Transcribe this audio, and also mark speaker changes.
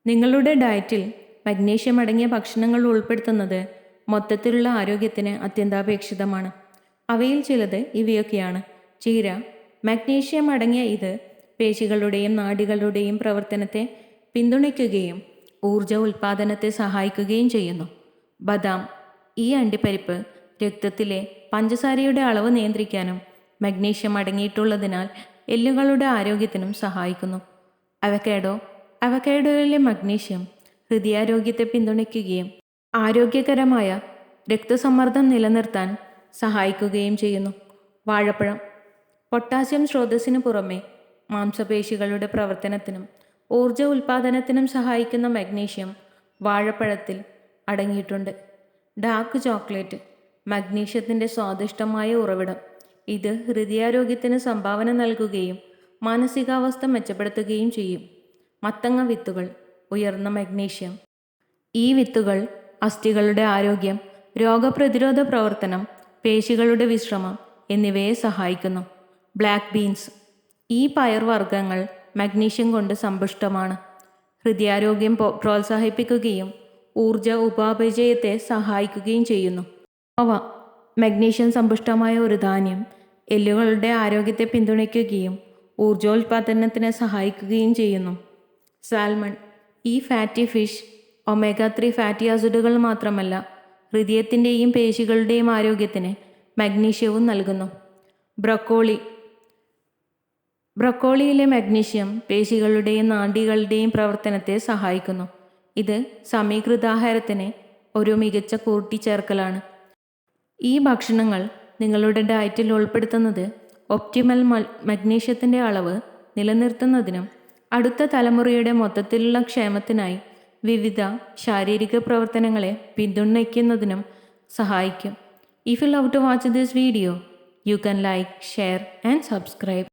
Speaker 1: നിങ്ങളുടെ ഡയറ്റിൽ മഗ്നീഷ്യം അടങ്ങിയ ഭക്ഷണങ്ങൾ ഉൾപ്പെടുത്തുന്നത് മൊത്തത്തിലുള്ള ആരോഗ്യത്തിന് അത്യന്താപേക്ഷിതമാണ്. അവയിൽ ചിലത് ഇവയൊക്കെയാണ്. ചീര. മഗ്നീഷ്യം അടങ്ങിയ ഇത് പേശികളുടെയും നാഡികളുടെയും പ്രവർത്തനത്തെ പിന്തുണയ്ക്കുകയും ഊർജ ഉൽപ്പാദനത്തെ സഹായിക്കുകയും ചെയ്യുന്നു. ബദാം. ഈ അണ്ടിപ്പരിപ്പ് രക്തത്തിലെ പഞ്ചസാരയുടെ അളവ് നിയന്ത്രിക്കാനും മഗ്നീഷ്യം അടങ്ങിയിട്ടുള്ളതിനാൽ എല്ലുകളുടെ ആരോഗ്യത്തിനും സഹായിക്കുന്നു. അവക്കാഡോ. അവക്കാഡോയിലെ മഗ്നീഷ്യം ഹൃദയാരോഗ്യത്തെ പിന്തുണയ്ക്കുകയും ആരോഗ്യകരമായ രക്തസമ്മർദ്ദം നിലനിർത്താൻ സഹായിക്കുകയും ചെയ്യുന്നു. വാഴപ്പഴം. പൊട്ടാസ്യം സ്രോതസ്സിന് പുറമെ മാംസപേശികളുടെ പ്രവർത്തനത്തിനും ഊർജ ഉൽപ്പാദനത്തിനും സഹായിക്കുന്ന മഗ്നീഷ്യം വാഴപ്പഴത്തിൽ അടങ്ങിയിട്ടുണ്ട്. Dark chocolate. മഗ്നീഷ്യത്തിൻ്റെ സ്വാദിഷ്ടമായ ഉറവിടം. ഇത് ഹൃദയാരോഗ്യത്തിന് സംഭാവന നൽകുകയും മാനസികാവസ്ഥ മെച്ചപ്പെടുത്തുകയും ചെയ്യും. മത്തങ്ങ വിത്തുകൾ. ഉയർന്ന മഗ്നീഷ്യം. ഈ വിത്തുകൾ അസ്ഥികളുടെ ആരോഗ്യം, രോഗപ്രതിരോധ പ്രവർത്തനം, പേശികളുടെ വിശ്രമം എന്നിവയെ സഹായിക്കുന്നു. Black beans. ഈ പയർവർഗ്ഗങ്ങൾ മഗ്നീഷ്യം കൊണ്ട് സമ്പുഷ്ടമാണ്. ഹൃദയാരോഗ്യം പ്രോത്സാഹിപ്പിക്കുകയും ഊർജ ഉപാപചയത്തെ സഹായിക്കുകയും ചെയ്യുന്നു. അവ മഗ്നീഷ്യം സമ്പുഷ്ടമായ ഒരു ധാന്യം, എല്ലുകളുടെ ആരോഗ്യത്തെ പിന്തുണയ്ക്കുകയും ഊർജോൽപാദനത്തിന് സഹായിക്കുകയും ചെയ്യുന്നു. സാൽമൺ. ഈ ഫാറ്റി ഫിഷ് ഒമേഗ-3 ഫാറ്റി ആസിഡുകൾ മാത്രമല്ല, ഹൃദയത്തിൻ്റെയും പേശികളുടെയും ആരോഗ്യത്തിന് മഗ്നീഷ്യവും നൽകുന്നു. ബ്രൊക്കോളി. ബ്രൊക്കോളിയിലെ മഗ്നീഷ്യം പേശികളുടെയും നാഡികളുടെയും പ്രവർത്തനത്തെ സഹായിക്കുന്നു. ഇത് സമീകൃതാഹാരത്തിന് ഒരു മികച്ച കൂട്ടിച്ചേർക്കലാണ്. ഈ ഭക്ഷണങ്ങൾ നിങ്ങളുടെ ഡയറ്റിൽ ഉൾപ്പെടുത്തുന്നത് ഒപ്റ്റിമൽ മഗ്നീഷ്യത്തിൻ്റെ അളവ് നിലനിർത്തുന്നതിനും അടുത്ത തലമുറയുടെ മൊത്തത്തിലുള്ള ക്ഷേമത്തിനായി വിവിധ ശാരീരിക പ്രവർത്തനങ്ങളെ പിന്തുണയ്ക്കുന്നതിനും സഹായിക്കും. If you love to watch this video, you can like, share and subscribe.